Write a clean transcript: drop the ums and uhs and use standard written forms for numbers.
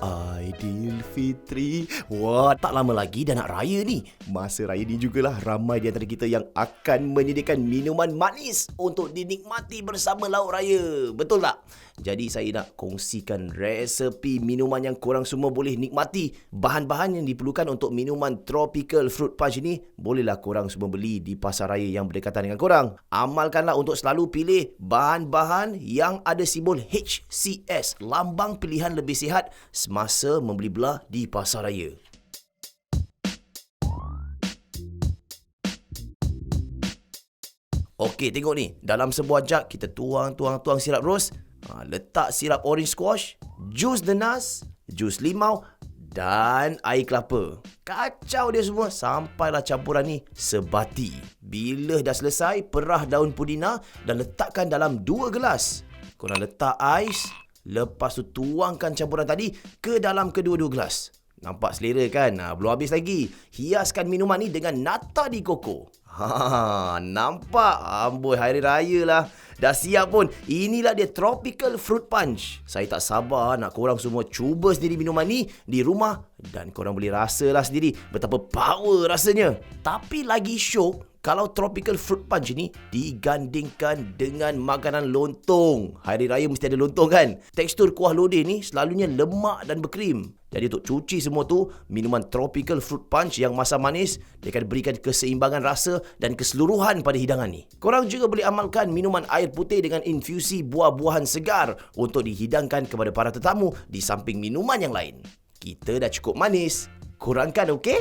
Aidilfitri. Wah, tak lama lagi dah nak raya ni. Masa raya ni jugalah ramai di antara kita yang akan menyediakan minuman manis untuk dinikmati bersama lauk raya. Betul tak? Jadi saya nak kongsikan resepi minuman yang korang semua boleh nikmati. Bahan-bahan yang diperlukan untuk minuman tropical fruit punch ni bolehlah korang semua beli di pasar raya yang berdekatan dengan korang. Amalkanlah untuk selalu pilih bahan-bahan yang ada simbol HCS, lambang pilihan lebih sihat, semasa membeli belah di pasar raya. Okey, tengok ni. Dalam sebuah jug, kita tuang sirap ros. Letak sirap orange squash, jus nanas, jus limau dan air kelapa. Kacau dia semua sampailah campuran ni sebati. Bila dah selesai, perah daun pudina dan letakkan dalam 2 gelas. Korang letak ais, lepas tu tuangkan campuran tadi ke dalam kedua-dua gelas. Nampak selera kan? Belum habis lagi. Hiaskan minuman ni dengan nata di Coco. Nampak? Amboi, hari raya lah. Dah siap pun. Inilah dia tropical fruit punch. Saya tak sabar nak korang semua cuba sendiri minuman ni di rumah. Dan korang boleh rasalah sendiri betapa power rasanya. Tapi lagi syok kalau tropical fruit punch ni digandingkan dengan makanan lontong. Hari raya mesti ada lontong kan? Tekstur kuah lodeh ni selalunya lemak dan berkrim. Jadi untuk cuci semua tu, minuman tropical fruit punch yang masam manis, dia akan berikan keseimbangan rasa dan keseluruhan pada hidangan ni. Korang juga boleh amalkan minuman air putih dengan infusi buah-buahan segar untuk dihidangkan kepada para tetamu di samping minuman yang lain. Kita dah cukup manis. Kurangkan, okey?